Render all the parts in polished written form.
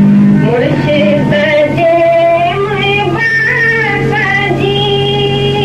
मुर्शिद जे मुई बाबा जी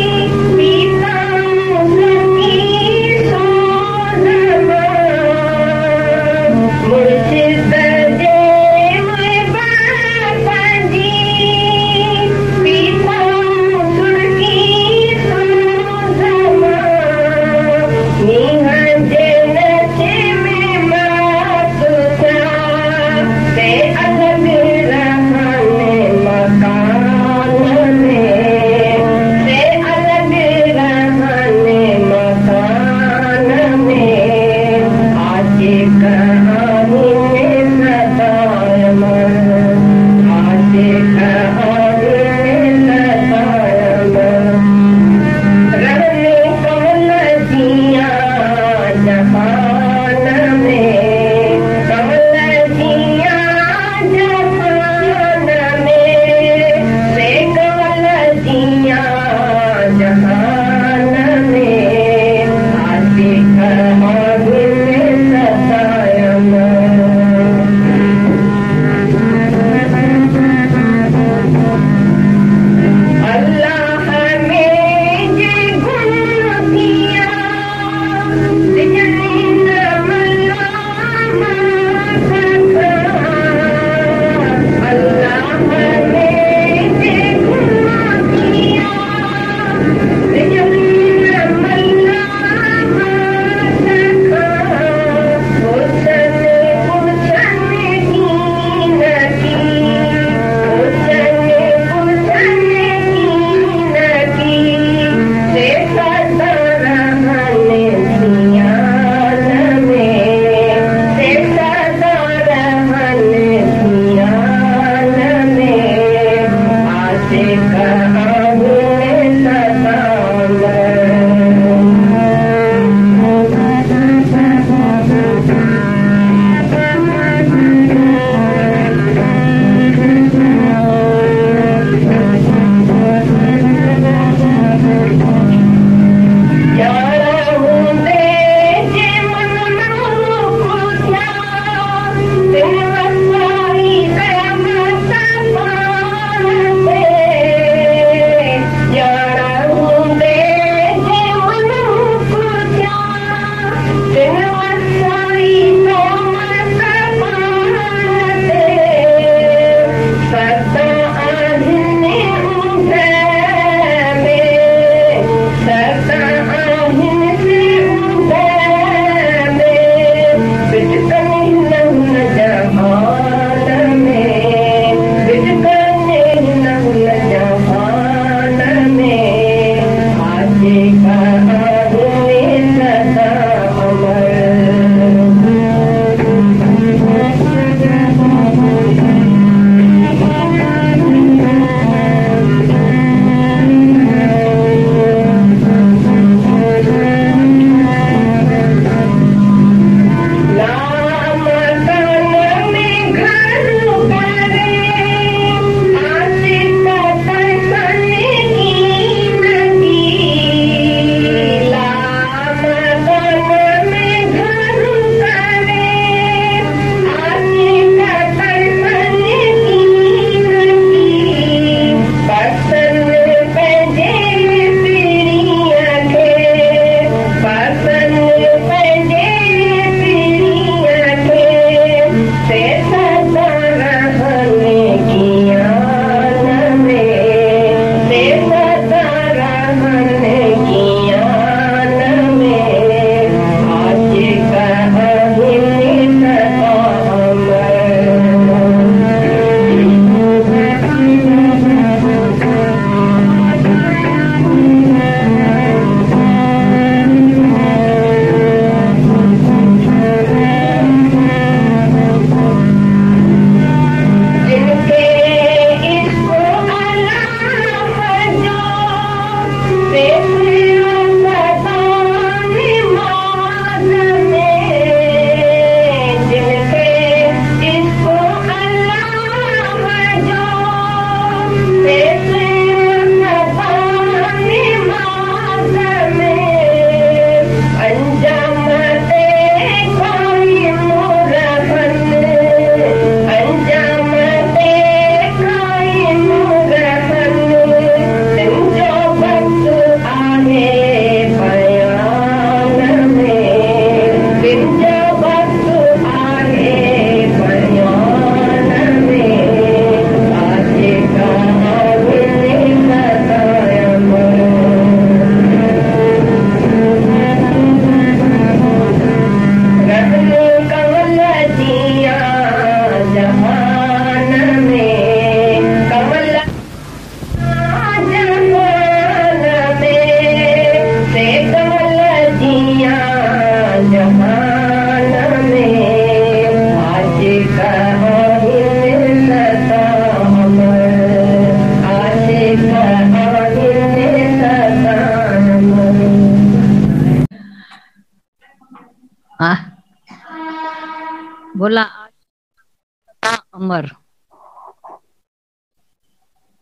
अमर।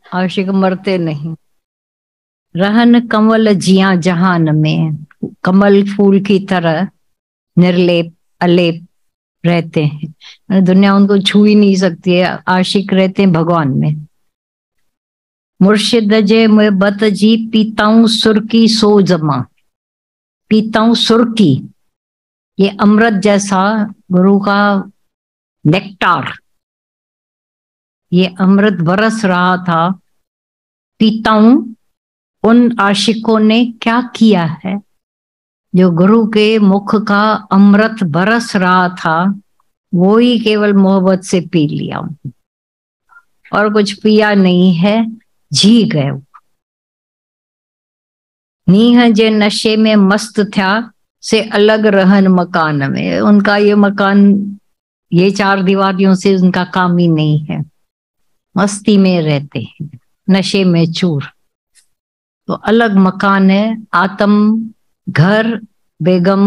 आशिक मरते नहीं। रहन कंवल जिया जहान में, कमल फूल की तरह निर्लेप अलेप रहते हैं। दुनिया उनको छू ही नहीं सकती है। आशिक रहते हैं भगवान में। मुर्शिद जे मोहब्बत जी पीताऊं सुर्की सो जमा। पीताऊं सुर्की, ये अमृत जैसा गुरु का नेक्टार, ये अमृत बरस रहा था। पीताऊं, उन आशिकों ने क्या किया है जो गुरु के मुख का अमृत बरस रहा था, वो ही केवल मोहब्बत से पी लिया और कुछ पिया नहीं है, जी गए। नीह जे नशे में मस्त था से अलग रहन मकान में। उनका ये मकान, ये चार दीवारियों से उनका काम ही नहीं है। मस्ती में रहते हैं, नशे में चूर। तो अलग मकान है। आत्म घर बेगम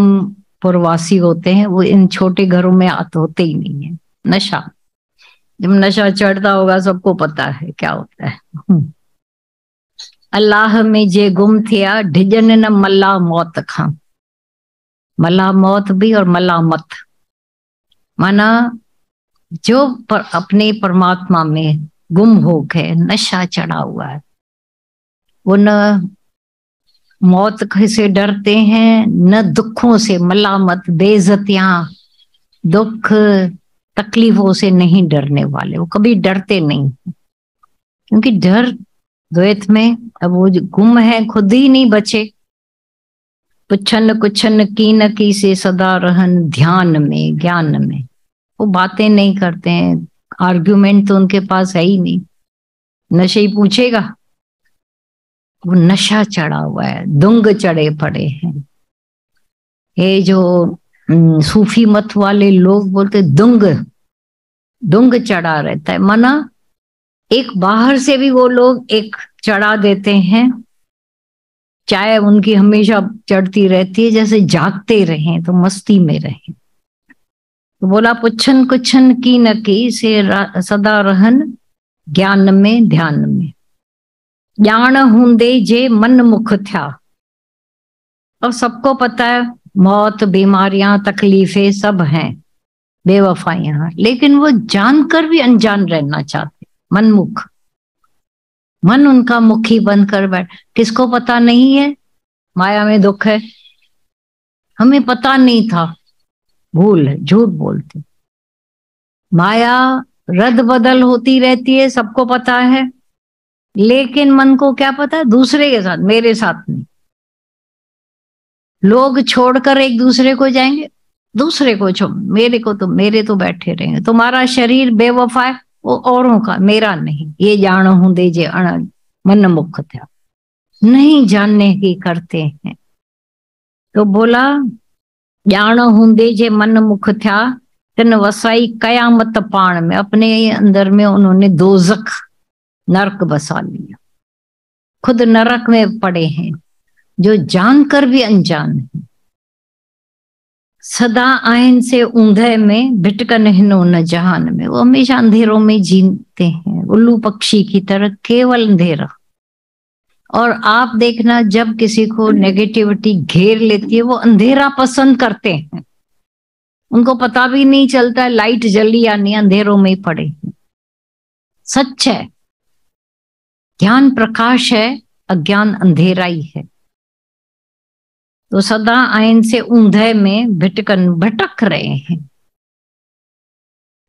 पुरवासी होते हैं, वो इन छोटे घरों में होते ही नहीं है। नशा, जब नशा चढ़ता होगा सबको पता है क्या होता है। अल्लाह में जे गुम थिया ढिजन न मल्ला मौत खां। मल्ला मौत भी और मल्ला मत, माना जो अपने परमात्मा में गुम हो गए, नशा चढ़ा हुआ है, वो न मौत से डरते हैं न दुखों से। मलामत, बेइज्जतियां, दुख तकलीफों से नहीं डरने वाले, वो कभी डरते नहीं। क्योंकि डर द्वैत में, अब वो जो गुम है खुद ही नहीं बचे। पुछन कुछन की न की से सदा रहन ध्यान में ज्ञान में। वो बातें नहीं करते हैं, आर्ग्यूमेंट तो उनके पास है ही नहीं। नशे ही पूछेगा, वो नशा चढ़ा हुआ है, दुंग चढ़े पड़े हैं। ये जो सूफी मत वाले लोग बोलते दुंग, दुंग चढ़ा रहता है। माना एक बाहर से भी वो लोग एक चढ़ा देते हैं, चाहे उनकी हमेशा चढ़ती रहती है, जैसे जागते रहें तो मस्ती में रहें। तो बोला पुछन कुछन की न की से सदा रहन ज्ञान में ध्यान में। ज्ञान हुंदे जे मन मुख था। अब सबको पता है मौत, बीमारियां, तकलीफें सब हैं, बेवफाइयां, लेकिन वो जानकर भी अनजान रहना चाहते। मनमुख, मन उनका मुखी बनकर बैठ। किसको पता नहीं है माया में दुख है? हमें पता नहीं था, भूल है, झूठ बोलते। माया रद्द बदल होती रहती है, सबको पता है, लेकिन मन को क्या पता है? दूसरे के साथ, मेरे साथ नहीं। लोग छोड़कर एक दूसरे को जाएंगे, दूसरे को छोड़, मेरे तो बैठे रहेंगे। तुम्हारा शरीर बेवफा है, वो औरों का, मेरा नहीं। ये जान हूं दे जे अण मन मुख था। नहीं जानने की करते हैं। तो बोला जान हूंदे जे मन मुख था, तिन वसाई कयामत पाण में। अपने अंदर में उन्होंने दोजख, नरक बसा लिया। खुद नरक में पड़े हैं, जो जानकर भी अनजान है। सदा आयन से ऊंधे में भिटकन हिनो न जहान में। वो हमेशा अंधेरों में जीते हैं, उल्लू पक्षी की तरह, केवल अंधेरा। और आप देखना, जब किसी को नेगेटिविटी घेर लेती है, वो अंधेरा पसंद करते हैं। उनको पता भी नहीं चलता है लाइट जली या नहीं, अंधेरों में ही पड़े। सच है, ज्ञान प्रकाश है, अज्ञान अंधेरा ही है। तो सदा आयन से ऊंधे में भिटकन, भटक रहे हैं।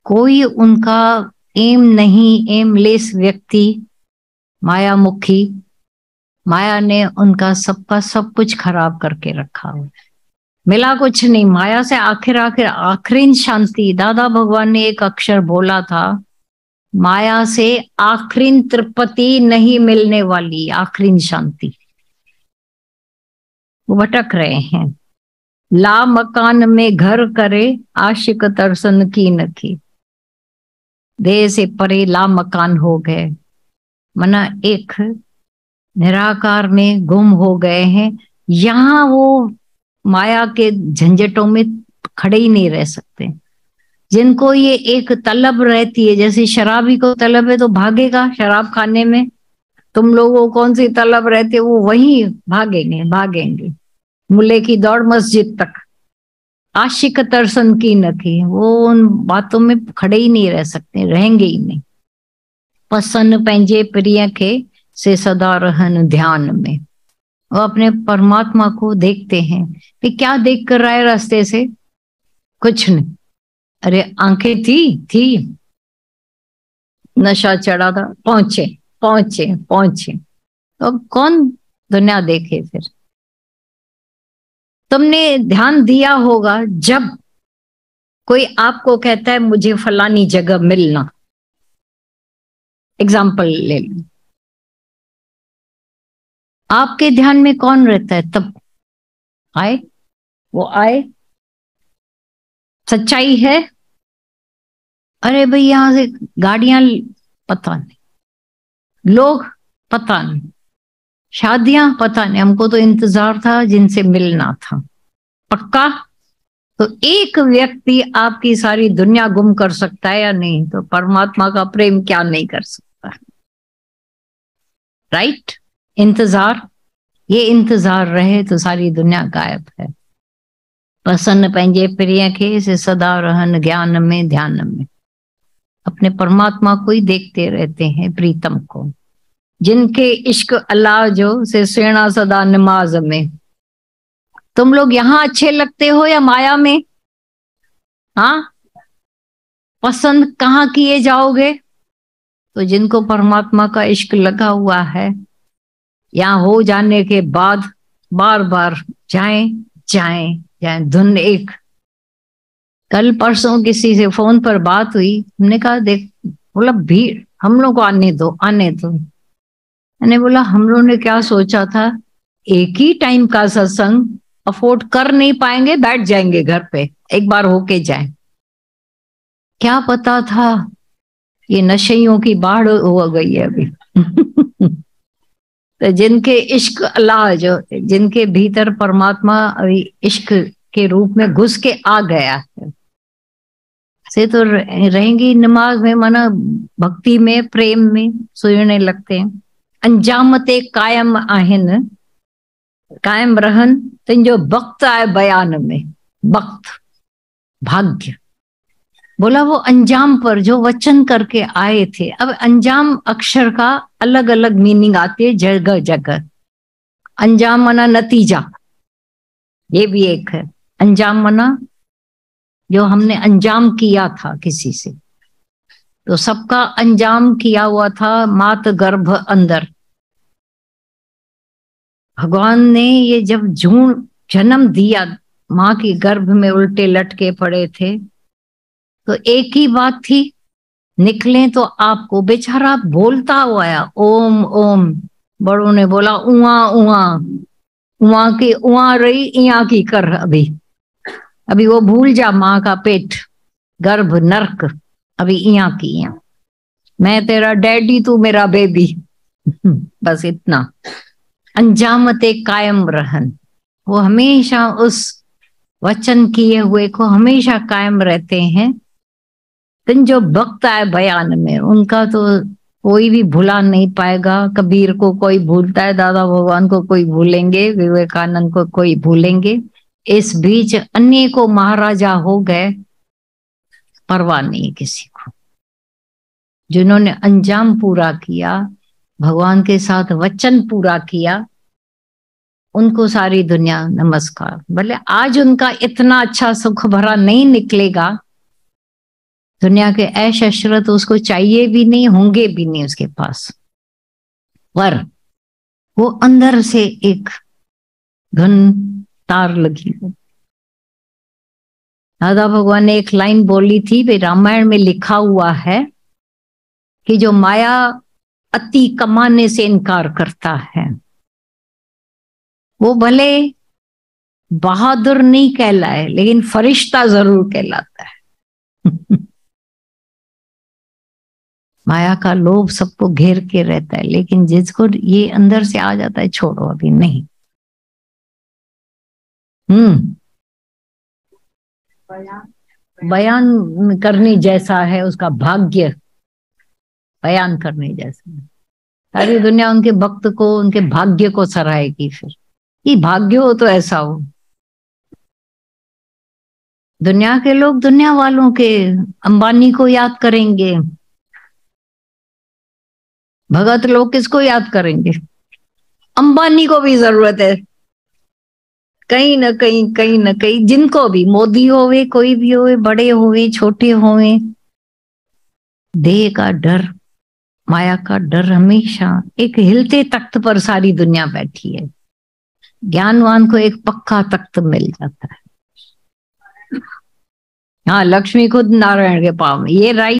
कोई उनका एम नहीं, एमलेस व्यक्ति, माया मुखी। माया ने उनका सबका सब कुछ खराब करके रखा हुआ, मिला कुछ नहीं। माया से आखिरी शांति, दादा भगवान ने एक अक्षर बोला था, माया से आखिरी तृप्ति नहीं मिलने वाली, आखिरी शांति। वो भटक रहे हैं। ला मकान में घर करे आशिक तरसन की न की। देह से परे ला मकान हो गए, मना एक निराकार में गुम हो गए हैं। यहां वो माया के झंझटों में खड़े ही नहीं रह सकते। जिनको ये एक तलब रहती है, जैसे शराबी को तलब है तो भागेगा शराब खाने में, तुम लोगों को कौन सी तलब रहती है, वो वहीं भागेंगे भागेंगे। मुल्ले की दौड़ मस्जिद तक, आशिक तरसन की न थी, वो उन बातों में खड़े ही नहीं रह सकते, रहेंगे ही नहीं। पसंद पंहिंजे प्रिय के से सदा रहन ध्यान में, वो अपने परमात्मा को देखते हैं। कि क्या देख कर रहा है रास्ते से? कुछ नहीं। अरे आंखें थी, नशा चढ़ा था, पहुंचे पहुंचे पहुंचे, तो अब कौन दुनिया देखे फिर? तुमने ध्यान दिया होगा जब कोई आपको कहता है मुझे फलानी जगह मिलना, एग्जाम्पल ले लो, आपके ध्यान में कौन रहता है तब? आए, वो आए, सच्चाई है। अरे भाई यहां से गाड़ियां, पता नहीं, लोग पता नहीं, शादियां पता नहीं, हमको तो इंतजार था जिनसे मिलना था। पक्का? तो एक व्यक्ति आपकी सारी दुनिया गुम कर सकता है या नहीं? तो परमात्मा का प्रेम क्या नहीं कर सकता? राइट? इंतजार, ये इंतजार रहे तो सारी दुनिया गायब है। पसंद पंहिंजे प्रिय के से सदा रहन ज्ञान में ध्यान में, अपने परमात्मा को ही देखते रहते हैं, प्रीतम को। जिनके इश्क अल्लाह जो से सेना सदा नमाज में। तुम लोग यहाँ अच्छे लगते हो या माया में? हाँ, पसंद कहाँ किए जाओगे? तो जिनको परमात्मा का इश्क लगा हुआ है, यहाँ हो जाने के बाद बार बार जाएं जाएं जाएं, धुन एक। कल परसों किसी से फोन पर बात हुई, हमने कहा देख, बोला भीड़, हम लोग को आने दो आने दो। मैंने बोला हम लोगों ने क्या सोचा था, एक ही टाइम का सत्संग अफोर्ड कर नहीं पाएंगे, बैठ जाएंगे घर पे, एक बार होके जाए। क्या पता था ये नशेइयों की बाढ़ हो गई है अभी। तो जिनके इश्क अल्लाह जो, जिनके भीतर परमात्मा अभी इश्क के रूप में घुस के आ गया है, से तो रहेंगी नमाज में, माना भक्ति में, प्रेम में सुने लगते हैं। अंजामते कायम आहिन, कायम रहन तुंहिंजो वक्त आए बयान में। वक्त, भाग्य, बोला वो अंजाम पर जो वचन करके आए थे। अब अंजाम अक्षर का अलग अलग मीनिंग आती है जगह जगह। अंजाम मना नतीजा, ये भी एक है। अंजाम मना जो हमने अंजाम किया था किसी से, तो सबका अंजाम किया हुआ था मात गर्भ अंदर। भगवान ने ये जब जन्म दिया, माँ के गर्भ में उल्टे लटके पड़े थे, तो एक ही बात थी, निकले तो आपको। बेचारा बोलता हुआ आया ओम ओम, बड़ों ने बोला उआ उआ, उआ की उआ रही, इया की कर। अभी वो भूल जा, माँ का पेट, गर्भ, नरक, अभी इया की इया, मैं तेरा डैडी तू मेरा बेबी। बस इतना। अंजामते कायम रहन, वो हमेशा उस वचन किए हुए को हमेशा कायम रहते हैं। तुम जो वक्त आए बयान में, उनका तो कोई भी भुला नहीं पाएगा। कबीर को कोई भूलता है, दादा भगवान को कोई भूलेंगे, विवेकानंद को कोई भूलेंगे, इस बीच अन्य को महाराजा हो गए, परवाह नहीं किसी को। जिन्होंने अंजाम पूरा किया, भगवान के साथ वचन पूरा किया, उनको सारी दुनिया नमस्कार। भले आज उनका इतना अच्छा सुख भरा नहीं निकलेगा, दुनिया के ऐश अशरत उसको चाहिए भी नहीं, होंगे भी नहीं उसके पास, पर वो अंदर से एक घन तार लगी हो। दादा भगवान ने एक लाइन बोली थी, वे रामायण में लिखा हुआ है कि जो माया अति कमाने से इनकार करता है, वो भले बहादुर नहीं कहलाए, लेकिन फरिश्ता जरूर कहलाता है। माया का लोभ सबको घेर के रहता है, लेकिन जिसको ये अंदर से आ जाता है, छोड़ो अभी नहीं। बयान करने जैसा है, उसका भाग्य बयान करने जैसा है। सारी दुनिया उनके भक्त को, उनके भाग्य को सराहेगी फिर, कि भाग्य हो तो ऐसा हो। दुनिया के लोग दुनिया वालों के, अंबानी को याद करेंगे, भगत लोग किसको याद करेंगे? अंबानी को भी जरूरत है कहीं ना कहीं, कहीं ना कहीं, जिनको भी, मोदी होवे, कोई भी होवे, बड़े होवे, छोटे होवे, देह का डर, माया का डर, हमेशा एक हिलते तख्त पर सारी दुनिया बैठी है। ज्ञानवान को एक पक्का तख्त मिल जाता है। हाँ, लक्ष्मी खुद नारायण के पाँव में, ये राइट।